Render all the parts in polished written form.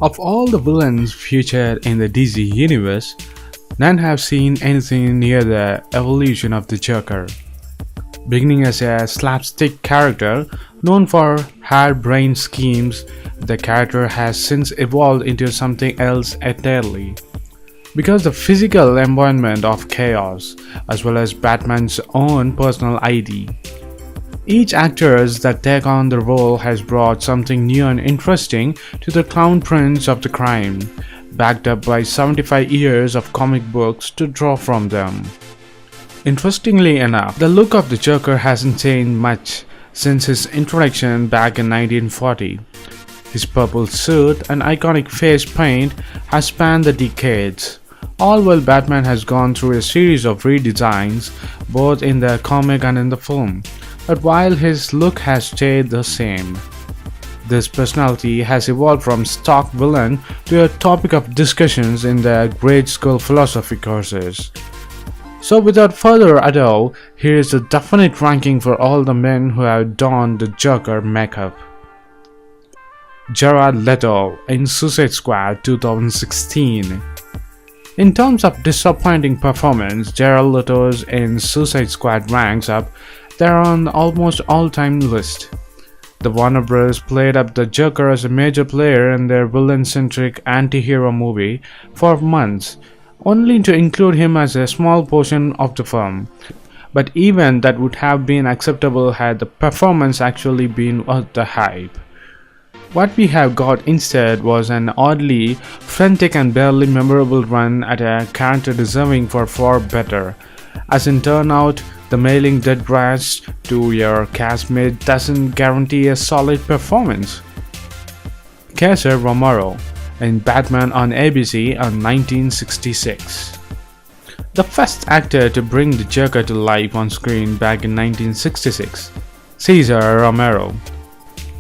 Of all the villains featured in the DC universe, none have seen anything near the evolution of the Joker. Beginning as a slapstick character known for harebrained schemes, the character has since evolved into something else entirely. Because the physical embodiment of chaos, as well as Batman's own personal ID. Each actors that take on the role has brought something new and interesting to the Clown Prince of Crme, backed up by 75 years of comic books to draw from them. Interestingly enough, the look of the Joker hasn't changed much since his introduction back in 1940. His purple suit and iconic face paint has spanned the decades, all while Batman has gone through a series of redesigns both in the comic and in the film. But while his look has stayed the same, this personality has evolved from stock villain to a topic of discussions in the grade school philosophy courses. So without further ado, here is a definite ranking for all the men who have donned the Joker makeup. Jared Leto in Suicide Squad 2016. In terms of disappointing performance, Jared Leto's in Suicide Squad ranks up there on almost all-time list. The Warner Bros. Played up the Joker as a major player in their villain-centric anti-hero movie for months, only to include him as a small portion of the film. But even that would have been acceptable had the performance actually been worth the hype. What we have got instead was an oddly frantic and barely memorable run at a character deserving for far better. As in turnout, the mailing dead grass to your castmate doesn't guarantee a solid performance. Cesar Romero in Batman on ABC in 1966. The first actor to bring the Joker to life on screen back in 1966, Cesar Romero,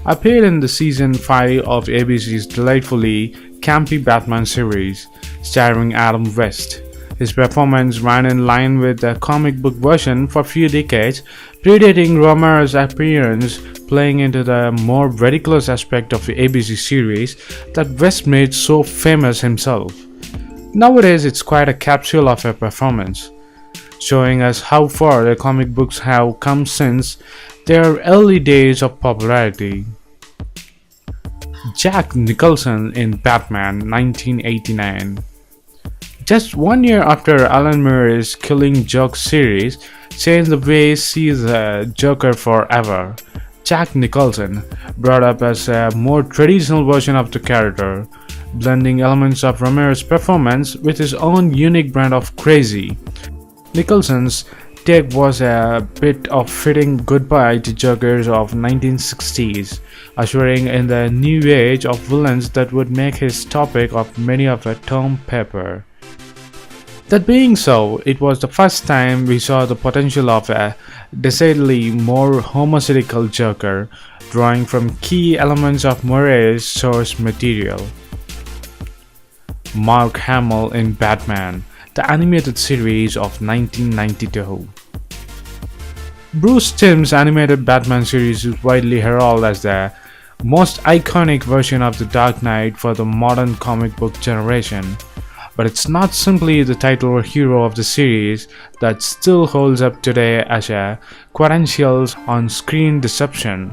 appeared in the season 5 of ABC's delightfully campy Batman series, starring Adam West. His performance ran in line with the comic book version for a few decades, predating Romero's appearance, playing into the more ridiculous aspect of the ABC series that West made so famous himself. Nowadays, it's quite a capsule of a performance, showing us how far the comic books have come since their early days of popularity. Jack Nicholson in Batman 1989. Just 1 year after Alan Moore's Killing Joke series changed the way sees the Joker forever, Jack Nicholson brought up as a more traditional version of the character, blending elements of Romero's performance with his own unique brand of crazy. Nicholson's take was a bit of fitting goodbye to Jokers of 1960s, ushering in the new age of villains that would make his topic of many of a term paper. That being so, it was the first time we saw the potential of a decidedly more homosexual Joker, drawing from key elements of Murray's source material. Mark Hamill in Batman, the animated series of 1992. Bruce Timm's animated Batman series is widely heralded as the most iconic version of the Dark Knight for the modern comic book generation. But it's not simply the title or hero of the series that still holds up today as a quintessential on-screen deception.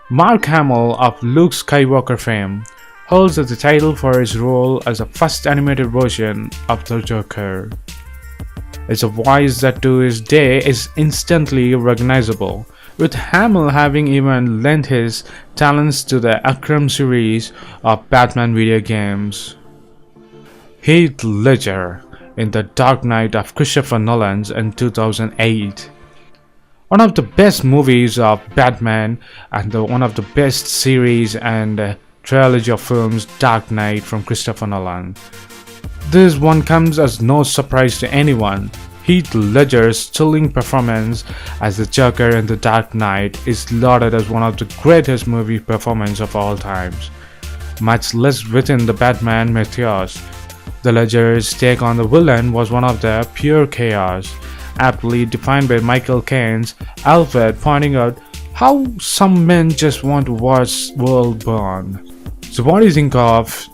Mark Hamill of Luke Skywalker fame holds the title for his role as the first animated version of the Joker. It's a voice that to this day is instantly recognizable, with Hamill having even lent his talents to the Arkham series of Batman video games. Heath Ledger in The Dark Knight of Christopher Nolan's in 2008. One of the best movies of Batman and one of the best series and trilogy of films, Dark Knight from Christopher Nolan. This one comes as no surprise to anyone. Heath Ledger's chilling performance as the Joker in The Dark Knight is lauded as one of the greatest movie performances of all times, much less within the Batman mythos. The Ledger's take on the villain was one of the pure chaos, aptly defined by Michael Caine's Alfred, pointing out how some men just want to watch world burn. So what do you think of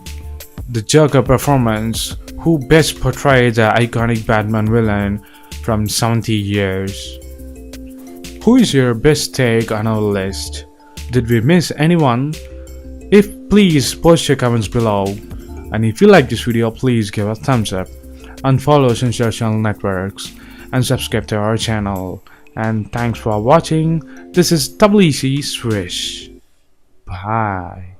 the Joker performance, who best portrayed the iconic Batman villain from 70 years. Who is your best take on our list? Did we miss anyone? If please post your comments below, and if you like this video, please give a thumbs up and follow us on social networks and subscribe to our channel. And thanks for watching. This is WC Swish. Bye.